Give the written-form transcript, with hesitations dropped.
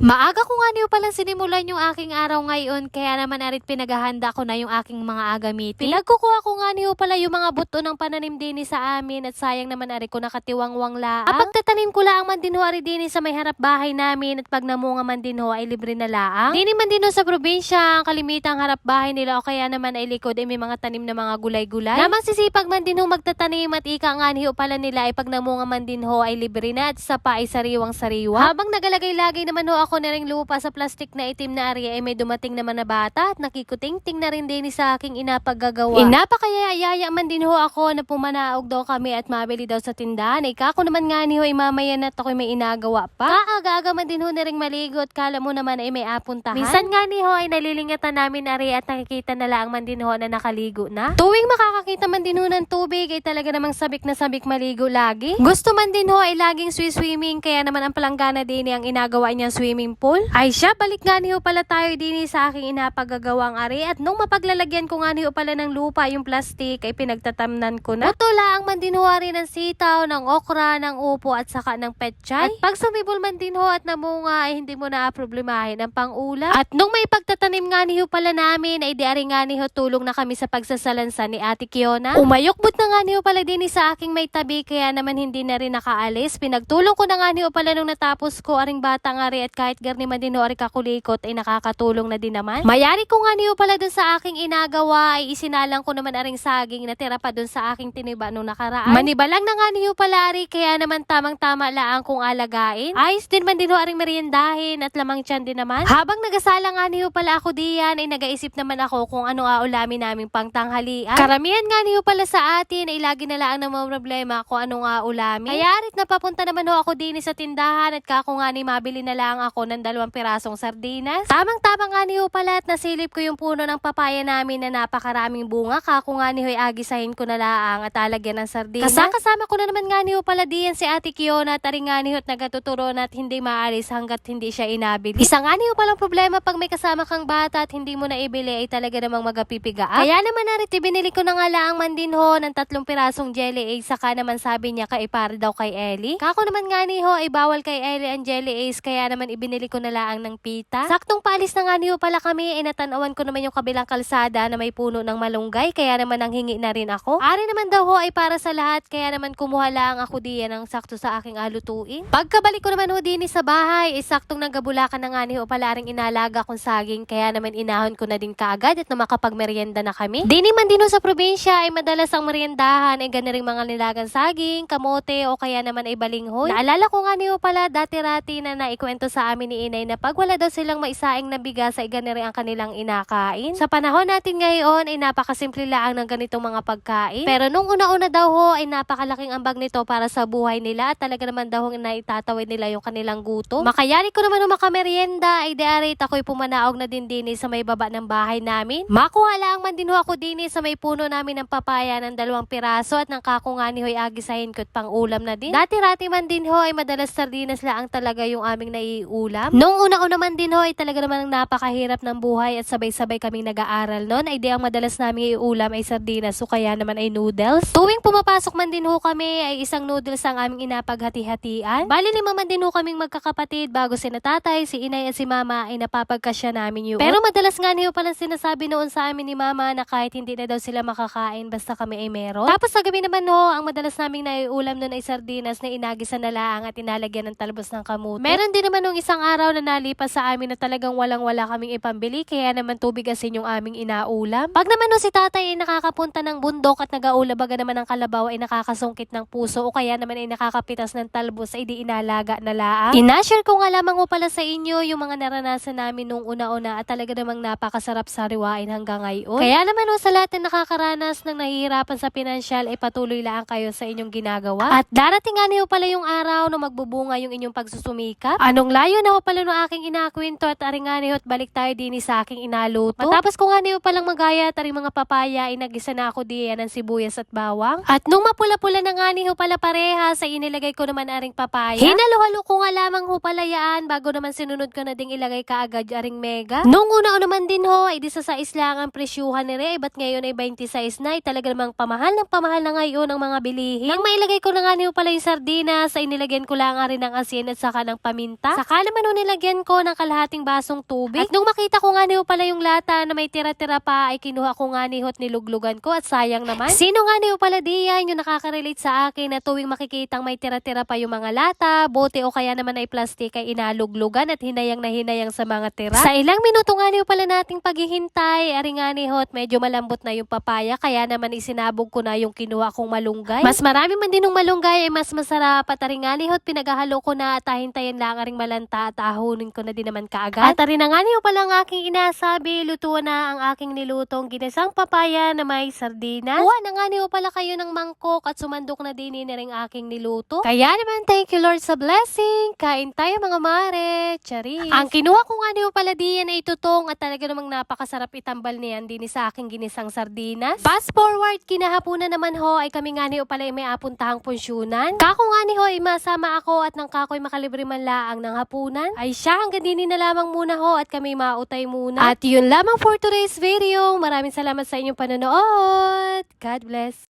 Maaga ko nga niyo palang sinimulan yung aking araw ngayon, kaya naman arit pinaghahanda ko na yung aking mga agamitin. Pinagkukuha ko nga niyo pala yung mga buto ng pananim din sa amin at sayang naman arit ko nakatiwangwang laang. Kapag tatanim ko lang man din ho arit din sa may harap bahay namin at pag namunga man din ho ay libre na laang. Dini man din ho sa probinsya, ang kalimitang harap bahay nila o kaya naman ay likod ay may mga tanim na mga gulay-gulay. Namang sisipag man din ho magtatanim at ika nga niyo pala nila ay pag namunga man din ho ay libre na at sa pa ay sariwang-sariwa. Habang nagalagay-lagay naman ho ako na ring lupa sa plastic na itim na area ay may dumating naman na bata at nakikuting-ting na rin din sa aking inapaggagawa. Inapakayayaya man din ho ako na pumanaog daw kami at mabili daw sa tindahan. Ay kako naman nga ni ho ay mamaya na ako'y may inagawa pa. Kaaga-aga man din ho na ring maligo at kala mo naman ay may apuntahan. Minsan nga ni ho ay nalilingatan namin area at nakikita na lang man din ho na nakaligo na. Tuwing makakakita man din ho ng tubig ay talaga namang sabik na sabik maligo lagi. Gusto man din ho ay laging swimming kaya naman ang palanggana din ang inagawa niyang swimming pool. Ay siya, balik nga niyo pala tayo din sa aking inapagagawang ari at nung mapaglalagyan ko nga niyo pala ng lupa yung plastic ay pinagtatamnan ko na. Buto lang man din ho rin ng sitaw, ng okra, ng upo at saka ng petchay. At pag sumibol man din ho at namunga ay hindi mo na problemahin ang pang-ulam. At nung may pagtatanim nga niyo pala namin ay diari nga niyo tulong na kami sa pagsasalansa ni Ate Kiona. Umayokbot na nga niyo pala din sa aking may tabi kaya naman hindi na rin nakaalis. Pinagtulong ko na nga niyo pala nung natapos ko aring bata nga rin at kahit garni man din ho ari kakulikot ay nakakatulong na din naman. Mayari ko nga niyo pala dun sa aking inagawa ay isinalang ko naman aring saging na tira pa dun sa aking tiniba nung nakaraan. Manibalang na nga niyo pala ari kaya naman tamang-tama laang kung alagain. Ayos din man din ho aring meriendahin at lamang tiyan din naman. Habang nagasala nga niyo pala ako diyan ay nagaisip naman ako kung ano aulamin naming pangtanghalian. Karamihan nga niyo pala sa atin ay lagi na laang ng mga problema kung ano nga ulamin. Kaya arit napapunta naman ho ako din sa tindahan at kako nga ni mabili na lang ako ng 2 pirasong sardinas. Tamang-tama nga niyo pala at nasilip ko yung puno ng papaya namin na napakaraming bunga. Kako nga niyo ay agisahin ko na laang at alagyan ng sardinas. Kasama ko na naman nga niyo pala diyan si Ate Kiona at aring nga niyo at nagatuturo na at hindi maalis hanggat hindi siya inabili. Isa nga niyo palang problema pag may kasama kang bata at hindi mo na ibili ay talaga namang magapipigaan. Kaya naman narit binili ko na nga laang man din ho ng 3 pirasong jelly eggs saka naman sabi niya kaipare daw kay Ellie. Kako naman nga niyo ay bawal kay Ellie ang jelly eggs kaya naman ibinili ko na laang ng pita. Saktong palis na nga niyo pala kami, inatanawan ko naman yung kabilang kalsada na may puno ng malunggay, kaya naman nanghingi na rin ako. Ari naman daw ho ay para sa lahat, kaya naman kumuha lang ako diyan ng sakto sa aking alutuin. Pagkabalik ko naman ho din sa bahay, saktong nagabulakan na nga niyo pala ring inalaga kong saging, kaya naman inahon ko na din kaagad at na makapagmerienda na kami. Dini man din ho sa probinsya ay madalas ang meriendahan ay ganaring mga nilagang saging, kamote o kaya naman ay balinghoy. Naalala ko nga niyo pala dati-rati na naikwento sa amin ni inay na pag wala daw silang maisaing na bigas ay ganari ang kanilang inakain. Sa panahon natin ngayon ay napakasimple lang ng ganitong mga pagkain. Pero nung una-una daw ho ay napakalaking ambag nito para sa buhay nila at talaga naman daw na itatawid nila yung kanilang gutom. Makayari ko naman makamerienda ay diarit ako'y pumanaog na din sa may baba ng bahay namin. Makuha lang man din ho ako din sa may puno namin ng papaya ng 2 piraso at ng kakungani ho'y agisahin ko at pang ulam na din. Dati-rati man din ho ay madalas sardinas lang talaga yung aming naiulam. Nung una-una man din ho ay talaga naman napakahirap ng buhay at sabay-sabay kaming nag-aaral noon ay di ang madalas namin iulam ay sardinas o kaya naman ay noodles. Tuwing pumapasok man din ho kami ay isang noodles ang aming inapaghati-hatian. Bali 5 man din ho kaming magkakapatid bago si tatay, si inay at si mama ay napapagkasya namin yun. Pero madalas nga niyo palang sinasabi noon sa amin ni mama na kahit hindi na daw sila makakain basta kami ay meron. Tapos sa gabi naman ho, ang madalas naming naiulam noon ay sardinas na inagisa na laang at inalagyan ng talbos ng kamote. Meron din naman nung isang araw na nalipas sa amin na talagang walang-wala kaming ipambili kaya naman tubig asin yung aming inaulam. Pag naman no si tatay ay nakakapunta ng bundok at nag-aulabaga naman ng kalabaw ay nakakasungkit ng puso o kaya naman ay nakakapitas ng talbos ay di inalaga na laang. Inashare ko nga lamang ho pala sa inyo yung mga naranasan namin nung una-una at talaga namang napakasarap sariwain hanggang ngayon. Kaya naman ho sa lahat na nakakaranas ng nahihirapan sa pinansyal ay patuloy lang kayo sa inyong ginagawa. At darating nga niyo pala yung araw na magbubunga yung inyong pagsusumikap. Anong layo na ho pala no aking inakwento at aring nga niyo at balik tayo din sa aking inaluto. Matapos ko nga niyo palang magaya at aring mga papaya ay nagisa na ako diyan ng sibuyas at bawang. At nung mapula-pula na nga niyo pala parehas ay inilagay ko naman aring papaya. Hinalo-halo ko nga lamang ho pala yaan bago naman sinunod ko na ding ilagay kaagad aring mega. Nung una naman din ho ay di sa 6 lang ang presyuhan ni Ray ba't ngayon ay 26 na ay talaga namang pamahal na ngayon ang mga bilihin. Nang mailagay ko na nga niyo pala yung sardinas ay nilagyan ko lang rin ng asin at saka ng paminta. Saka naman naman nilagyan ko ng kalahating basong tubig. At nung makita ko nga niyo pala yung lata na may tira-tira pa ay kinuha ko nga nihot niluglugan ko at sayang naman. Sino nga niyo pala diyan yung nakaka-relate sa akin na tuwing makikitang may tira-tira pa yung mga lata, bote o kaya naman ay plastic ay inaluglugan at hinayang na hinayang sa mga tira. Sa ilang minuto nga niyo pala nating paghihintay, ari nga nihot medyo malambot na yung papaya kaya naman isinabog ko na yung kinuha kong malunggay. Mas marami man din ng malunggay ay mas masarap at ari nga nihot pinaghahalo ko na at hintayin lang aring malanta at ahunin ko na din naman kaagad. At ari na nga niyo pala ang aking inasabi, luto na ang aking nilutong ginisang papaya na may sardinas. Kuha na nga niyo pala kayo ng mangkok at sumandok na din na rin aking niluto. Kaya naman thank you Lord sa blessing. Kain tayo mga mare. Charis. Ang kinuha ko nga niyo pala diyan ay tutong at talaga namang napakasarap itambal niyan din sa aking ginisang sardinas. Fast forward, kinahapunan naman ho ay kami nga niyo pala ay may apuntahang punsyunan. Kako nga ni ho ay masama ako at nang kako'y makalibre man laang ng hapunan. Ay siya hanggang din na lamang muna ho at kami mautay muna. At yun lamang for today's video. Maraming salamat sa inyong panonood. God bless.